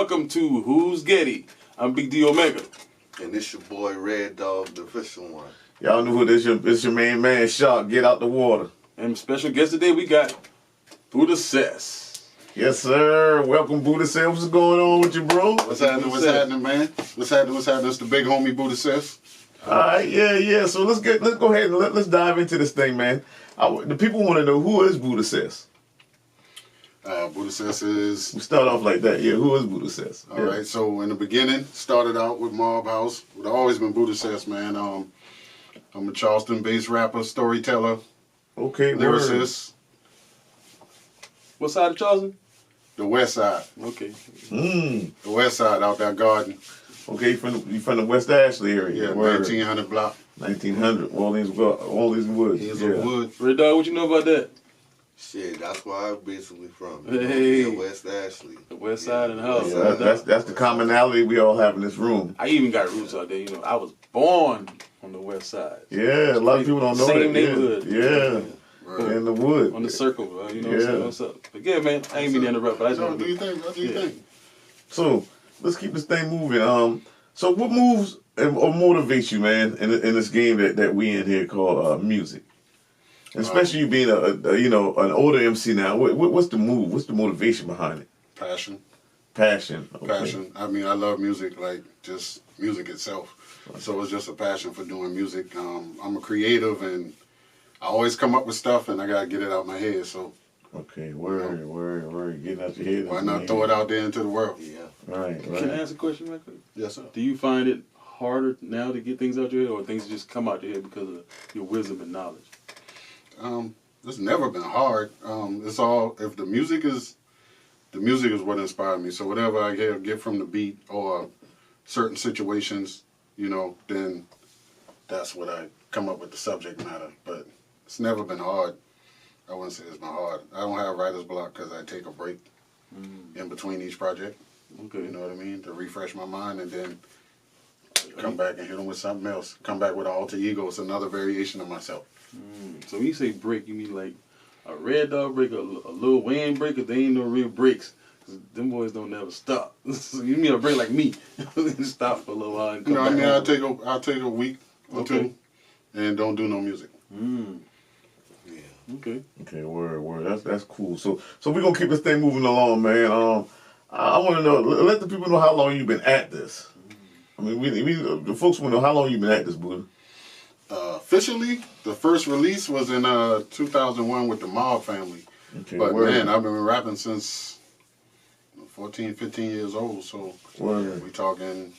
welcome to Who's Getty. I'm Big D Omega. And this your boy Red Dog, the official one. Y'all know who this is. It's your main man, Shark. Get out the water. And special guest today, we got Booda Cess. Yes, sir. Welcome, Booda Cess. What's going on with you, bro? What's happening, man? What's happening? It's the big homie Booda Cess. All right, yeah. So let's go ahead and let's dive into this thing, man. The people want to know, who is Booda Cess? Booda Cess is... We start off like that. Yeah, who is Booda Cess? All right, so in the beginning, started out with Mob House. It's always been Booda Cess, man. I'm a Charleston-based rapper, storyteller, Okay, lyricist. What side of Charleston? The West Side. Okay. The West Side, out that garden. Okay, you from the West Ashley area? Yeah, Word. 1900 block. 1900, Orleans Woods. Here's Yeah. a wood. Red Dog, what you know about that? Shit, that's where I'm basically from. Hey. Yeah, West Ashley. The West Side of the house. Yeah, that's the commonality we all have in this room. I even got roots out there. You know, I was born on the West Side. Yeah, a lot of people don't know Same that. neighborhood. Yeah. Right. In the wood. On the circle, you know what I'm saying? What's up? But yeah, man, I ain't mean to interrupt, but I just No, want do to you think? Do you think? So let's keep this thing moving. So what moves or motivates you, man, in this game that we in here called music? And especially you being an older MC now. What's the move? What's the motivation behind it? Passion. Passion. Okay. Passion. I mean, I love music, like just music itself. So it's just a passion for doing music. I'm a creative, and I always come up with stuff, and I gotta get it out my head. So Okay, word. Getting out your head. why not throw it out there into the world? Yeah. Right. Can I ask a question real quick? Yes, sir. Do you find it harder now to get things out your head, or things just come out your head because of your wisdom and knowledge? It's never been hard. It's all if the music is what inspired me. So whatever I get from the beat or certain situations, then that's what I come up with the subject matter. But it's never been hard. I wouldn't say it's been hard. I don't have writer's block because I take a break in between each project. Okay. You know what I mean? To refresh my mind and then come back and hit them with something else. Come back with an alter ego. It's another variation of myself. So when you say break, you mean like a Red Dog break, a Lil Wayne break, or they ain't no real breaks? 'Cause them boys don't never stop. So you mean a break like me? Stop for a little while and come back. I'll take a week or two and don't do no music. Yeah. Okay. Word. That's cool. So we're gonna keep this thing moving along, man. I want to know. Let the people know how long you've been at this. I mean, the folks want to know how long you've been at this, Booda. Officially, the first release was in 2001 with the Mob family. Okay, But word. man, I've been rapping since 14, 15 years old. So Word. we talking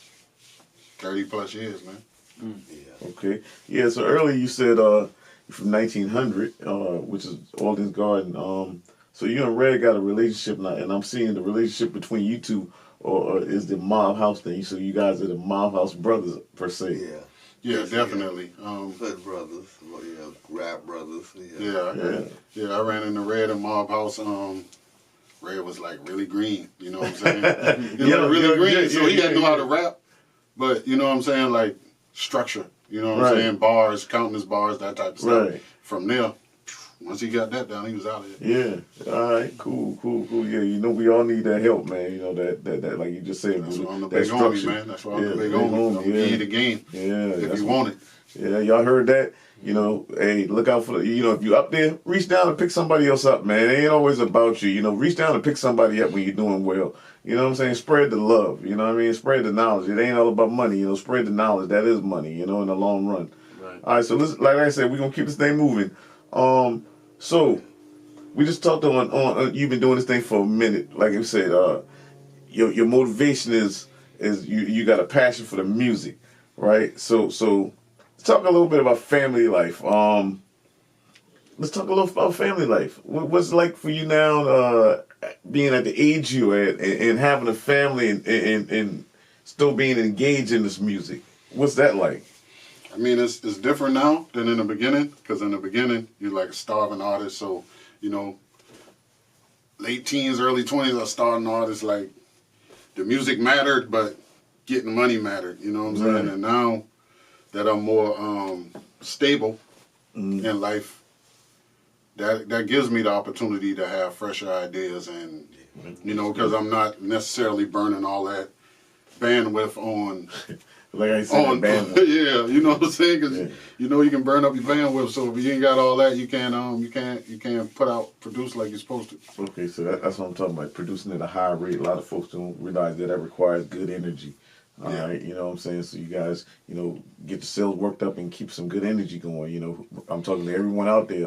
30 plus years, man. Yeah. Okay. Yeah, so earlier you said you're from 1900, which is Alden's Garden. So you and Red got a relationship now, and I'm seeing the relationship between you two or is the Mob House thing. So you guys are the Mob House brothers, per se. Yeah. Yeah, definitely. Hood brothers. Well, yeah, rap brothers. Yeah. I ran into Red and Mob House. Red was like really green, you know what I'm saying? He was really green, so he didn't know how to rap. But you know what I'm saying, like structure. You know what I'm saying? Bars, counting his bars, that type of stuff. Right. From there, once he got that down, he was out of here. Yeah. All right. Cool. Yeah. We all need that help, man. That like you just said. That's why I'm the that big homie, structure. man. That's why I'm the big homie. I'm Yeah. give you the game. Yeah. If you want it. Yeah, y'all heard that? Hey, look out for if you up there, reach down and pick somebody else up, man. It ain't always about you. Reach down and pick somebody up when you're doing well. You know what I'm saying? Spread the love. You know what I mean? Spread the knowledge. It ain't all about money. Spread the knowledge. That is money, in the long run. Right. All right, so like I said, we're going to keep this thing moving. So we just talked on you've been doing this thing for a minute. Like I said, your motivation is you got a passion for the music, right? So let's talk a little bit about family life. Let's talk a little about family life. What's it like for you now, being at the age you're at and having a family and still being engaged in this music? What's that like? I mean, it's different now than in the beginning, because in the beginning, you're like a starving artist. So, late teens, early 20s, I was starting artist. Like, the music mattered, but getting money mattered. You know what I'm saying? And now that I'm more stable in life, that gives me the opportunity to have fresher ideas and You know, because I'm not necessarily burning all that bandwidth on. Like I said, on bandwidth. yeah, you know what I'm saying? Because Yeah. you know you can burn up your bandwidth. So if you ain't got all that, you can't produce like you're supposed to. Okay, so that's what I'm talking about. Producing at a high rate. A lot of folks don't realize that requires good energy. All Yeah. right, you know what I'm saying? So you guys, you know, get the cells worked up and keep some good energy going. You know, I'm talking to everyone out there.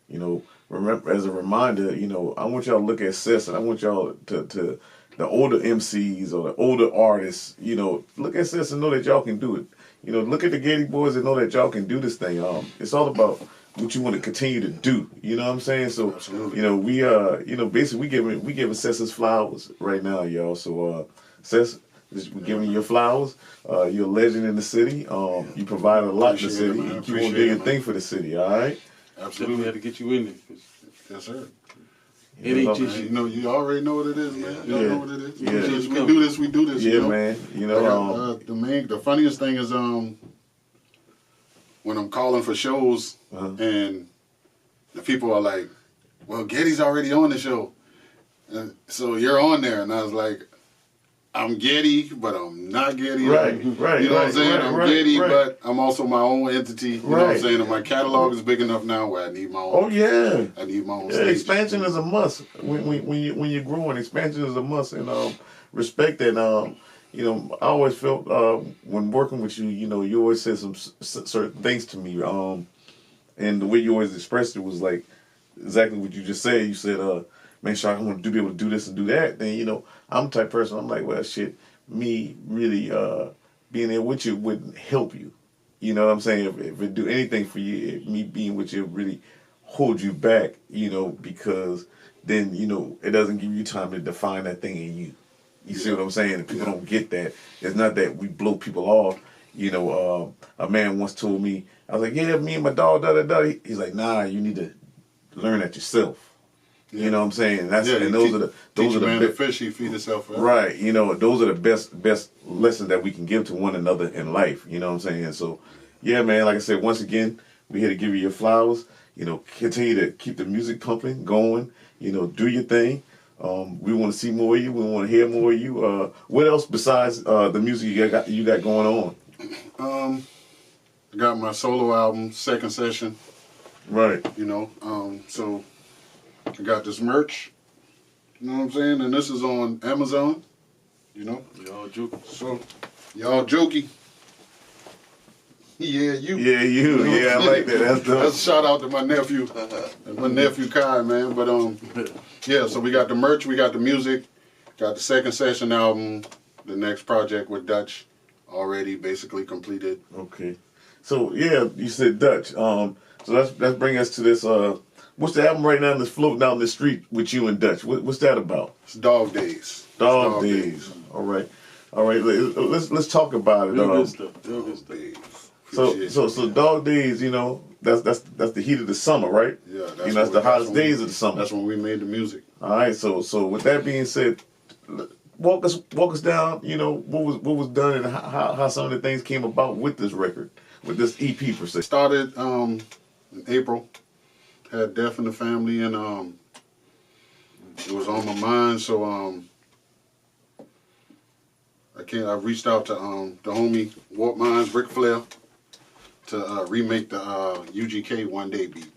You know, remember, as a reminder, you know, I want y'all to look at Cess, and I want y'all to the older MCs or the older artists, you know, look at Cess and know that y'all can do it. You know, look at the G.E.T.T.Y boys and know that y'all can do this thing. It's all about what you want to continue to do. You know what I'm saying? So, Absolutely. you know, you know, basically we giving Cess his flowers right now, y'all. So, Cess, we're giving you your flowers. You're a legend in the city. You provide a lot in the Appreciate it, city. man. You keep on Appreciate doing it, your man. thing for the city. All right. Definitely Absolutely. had to get you in there. 'Cause Yes, sir. it ain't just Man, you. you know, you already know what it is, man. Y'all Yeah. know what it is. Yeah. We do this. We do this. Yeah, you know? man. You I know, got, the funniest thing is when I'm calling for shows and the people are like, "Well, Getty's already on the show, and so you're on there," and I was like, "I'm Getty, but I'm not Getty." Right, You know right, what I'm saying? right, I'm right, Getty, right. but I'm also my own entity. You know what I'm Right. saying? And my catalog is big enough now where I need my own. oh yeah. I need my own Yeah, stage. expansion is a must. When you're growing, expansion is a must, and respect that. You know, I always felt when working with you, you know, you always said some certain things to me. And the way you always expressed it was like exactly what you just said. You said, "Man, Shark, I want to be able to do this and do that." Then you know, I'm the type of person. I'm like, well, shit, me really being there with you wouldn't help you. You know what I'm saying? If it do anything for you, me being with you really hold you back, you know, because then, you know, it doesn't give you time to define that thing in you. You see what I'm saying? And people don't get that. It's not that we blow people off. You know, a man once told me, I was like, yeah, me and my dog, da da da. He's like, nah, you need to learn that yourself. You know what I'm saying? That's and those are the teach a man to fish, he feed himself. Right, you know, those are the best lessons that we can give to one another in life. You know what I'm saying? So, yeah, man. Like I said, once again, we're here to give you your flowers. You know, continue to keep the music pumping, going. You know, do your thing. We want to see more of you. We want to hear more of you. What else besides the music you got going on? I got my solo album, Second Session. Right. You know, so I got this merch. You know what I'm saying? And this is on Amazon. You know? Y'all joking. So, y'all jokey. Yeah, you. Yeah, you. Yeah, I like that. That's dope. That's a shout out to my nephew. My nephew Kai, man. But yeah, so we got the merch, we got the music, got the Second Session album, the next project with Dutch already basically completed. Okay. So yeah, you said Dutch. So let's bring us to this. What's the album right now that's floating down the street with you and Dutch? What's that about? It's Dog Days. Dog Days. All right. Let's talk about it. Real good stuff. Real good stuff. So Dog Days, you know, that's the heat of the summer, right? Yeah, that's the hottest days of the summer. That's when we made the music. All right. So with that being said, walk us down. You know what was done and how some of the things came about with this record, with this EP per se. Started in April. Had death in the family, and it was on my mind. So I reached out to the homie Warp Minds, Ric Flair, to remake the UGK One Day beat,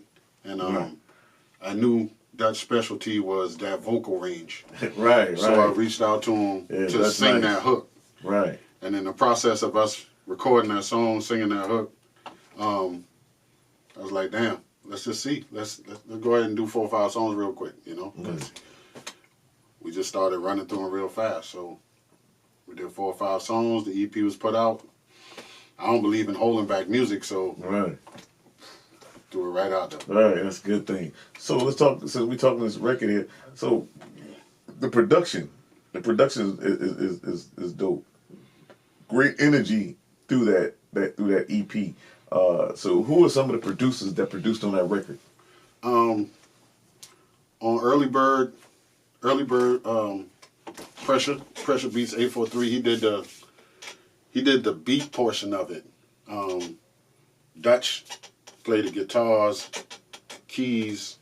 and I knew Dutch's specialty was that vocal range. Right. So I reached out to him to sing that hook. Right. And in the process of us recording that song, singing that hook, I was like, damn, let's just see. Let's go ahead and do 4 or 5 songs real quick, you know? We just started running through them real fast. So we did 4 or 5 songs. The EP was put out. I don't believe in holding back music, so threw it right out there. Right, that's a good thing. So let's talk. Since we're talking this record here, so the production is dope. Great energy through that EP. So who are some of the producers that produced on that record? On Early Bird, Pressure Beats 843. He did the beat portion of it. Dutch played the guitars, keys.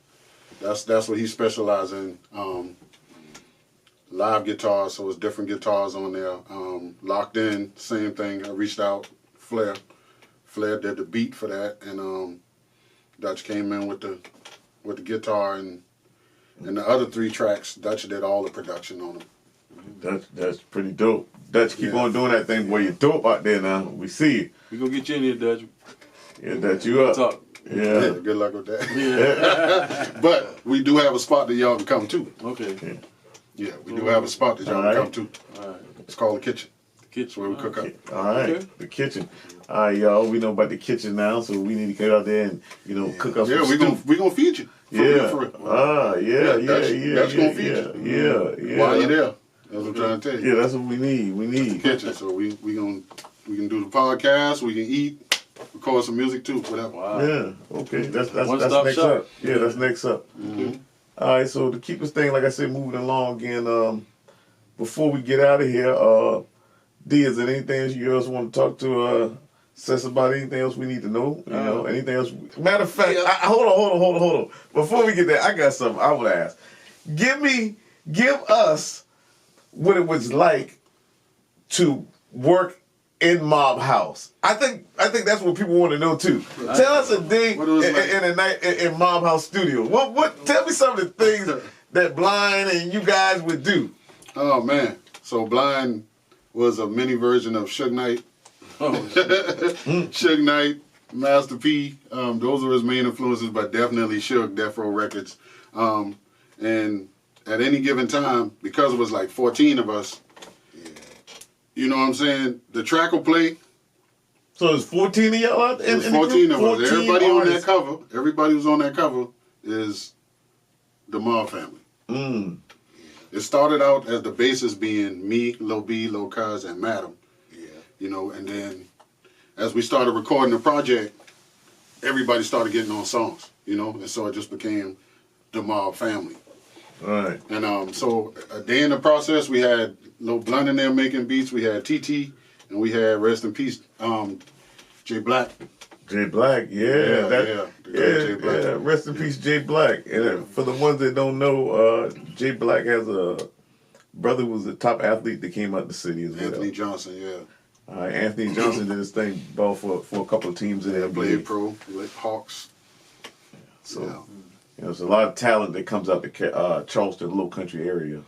That's what he specializes in. live guitars, so it's different guitars on there. Locked In, same thing. I reached out, Flair did the beat for that, and Dutch came in with the guitar, and the other 3 tracks, Dutch did all the production on them. That's pretty dope. Dutch, keep on doing that thing, boy. You're dope out there now. We see you. We gonna get you in here, Dutch. Yeah, Dutch, you up. Talk. Yeah. Good luck with that. But we do have a spot that y'all can come to. Okay. Yeah, we do have a spot that y'all can come to. All right. It's called the kitchen. The kitchen. That's where we cook up. All right, Okay. the kitchen. All right, y'all. We know about the kitchen now, so we need to get out there and cook up. Yeah, some we gonna feed you. For Yeah. real. That's gonna feed you. Yeah. While you're there, that's what I'm trying to tell you. Yeah, that's what we need. We need. Kitchen, so we can do the podcast. We can eat, record some music too, whatever. Wow. Yeah. Okay. That's One-stop next shop. up. Yeah, that's next up. Mm-hmm. All right. So to keep this thing, like I said, moving along again. Before we get out of here, D, is there anything you else want to talk to Cess about? Anything else we need to know? You know, anything else? Matter of fact, hold on. Before we get there, I got something I would ask. Give us what it was like to work in Mob House. I think that's what people want to know too. Tell us a day What it was like. in a night in Mob House studio. What? Tell me some of the things that Blind and you guys would do. Oh man, so Blind was a mini version of Suge Knight. Oh, Suge Knight, Master P. Those are his main influences, but definitely Suge, Death Row Records. And at any given time, because it was like 14 of us, you know what I'm saying? The track will play. So there's 14 of y'all out there? There's 14 of us. 14 Everybody on that artists. cover, everybody who's on that cover is the Mob family. Mm. It started out as the basis being me, Lil B, Lil Cuz, and Madam. Yeah. You know, and then as we started recording the project, everybody started getting on songs, you know, and so it just became the Mob family. All right. And so a day in the process, we had Lil Blunt in there making beats, we had T.T., and we had, rest in peace, J Black. J Black, The great J Black. yeah. Rest in peace, J Black. And for the ones that don't know, J Black has a brother who was a top athlete that came out the city as well. Anthony Johnson, yeah. Anthony Johnson did his thing, ball for a couple of teams in the Played NBA. pro, like Hawks. So Yeah. there's a lot of talent that comes out the Charleston, Low Country area.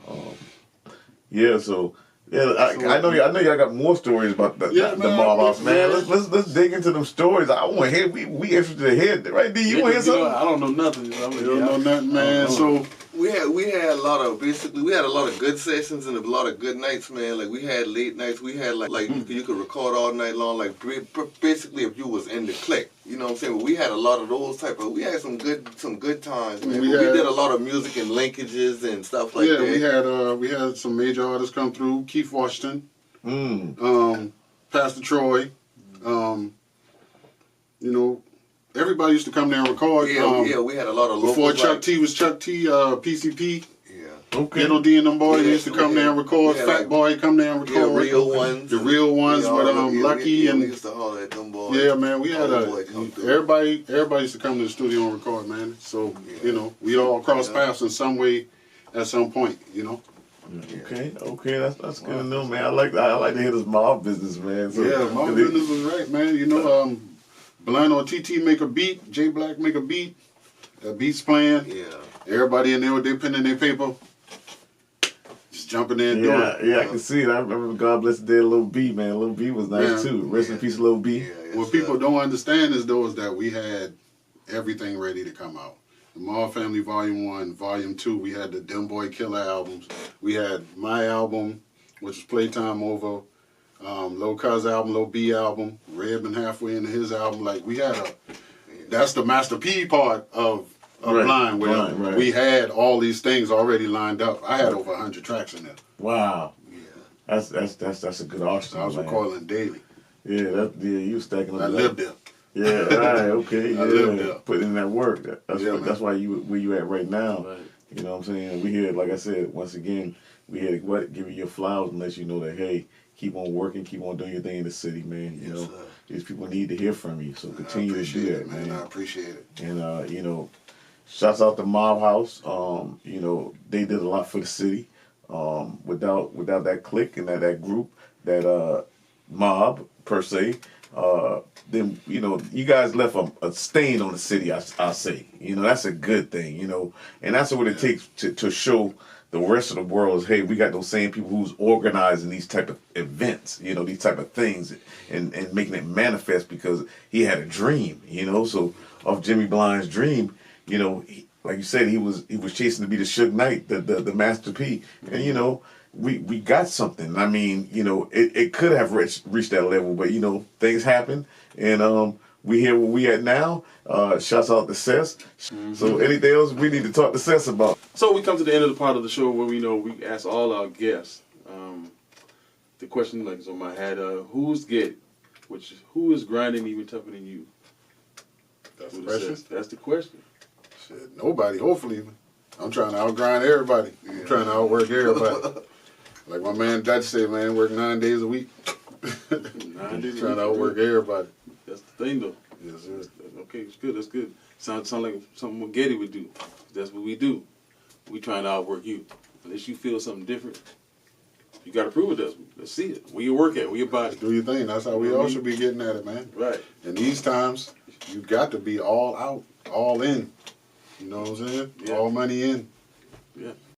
I know y'all got more stories about the Mob House, man. Let's dig into them stories. I want to hear. We interested to hear, right? D, you want to hear something? I don't know nothing. You don't know nothing, man. So We had a lot of good sessions and a lot of good nights, man. Like we had late nights. We had like you could record all night long. Like basically, if you was in the clique, you know what I'm saying. But we had a lot of those type of. We had some good times, man. We did a lot of music and linkages and stuff like that. we had some major artists come through. Keith Washington, Mm. Pastor Troy, you know. Everybody used to come there and record. We had a lot of before locals, Chuck T was Chuck T, PCP. Yeah. Okay. Ghetto D and them boys Yeah, used to come there and record. yeah, Fat like- Boy come there and record. Yeah, real ones. The real ones with Lucky we and used to holler at them boys. yeah, man. We had All the boys come through. everybody used to come to the studio and record, man. So you know, we all crossed paths in some way at some point. You know. Okay, that's good to know, man. I like to hear this mob business, man. So, Yeah, my business was right, man. You know, Blind or TT make a beat, J Black make a beat, that beat's playing. Yeah. Everybody in there with their pen and their paper, just jumping in and doing it. Yeah, I can see it. I remember God bless the dead Lil B, man. Lil B was nice Yeah. too. Rest in peace, Lil B. Yeah, What people don't understand is that we had everything ready to come out. The Mob Family Volume 1, Volume 2, we had the Dem Boy Killer albums. We had my album, which was Playtime Over, Lil Cuz album, Lil B album, Red been halfway into his album. Like we had that's the Master P part of Right, Blind, where right. we had all these things already lined up. I had over 100 tracks in there. Wow, Yeah. that's a good arsenal. I was man. recording daily. You stacking up. I lived there. Yeah, right. Okay, I lived there. Putting in that work. That's why where you at right now. Right. You know what I'm saying? We here, like I said, once again, we here to give you your flowers and let you know that hey, keep on working, keep on doing your thing in the city, man. You Yes, know, sir. these people need to hear from you, so continue to do that, man. I appreciate it. And you know, shouts out to Mob House. You know, they did a lot for the city. Without that clique and that group, that mob per se, then you guys left a stain on the city. I say, that's a good thing. And that's what it takes to show the rest of the world is, hey, we got those same people who's organizing these type of events, these type of things, and making it manifest because he had a dream, So off Jimmy Blind's dream, like you said, he was chasing to be the Suge Knight, the Master P, and we got something. I mean, it could have reached that level, but things happen, and we here where we at now. Shouts out to Cess. So anything else we need to talk to Cess about? So we come to the end of the part of the show where we ask all our guests the question like is on my head. Who's Get? Who is grinding even tougher than you? That's the question. That's the question. Shit, nobody. Hopefully, I'm trying to outgrind everybody. I'm trying to outwork everybody. Like my man Dutch said, man, work 9 days a week. 9 days. Trying to outwork everybody. That's the thing, though. Yes, sir. Okay, it's good. That's good. Sound like something what G.E.T.T.Y would do. That's what we do. We trying to outwork you. Unless you feel something different, you got to prove it to us. Let's see it. Where you work at? Where your body? Do your thing. That's how we all should be getting at it, man. Right. In these times, you got to be all out, all in. You know what I'm saying? Yeah. All money in. Yeah.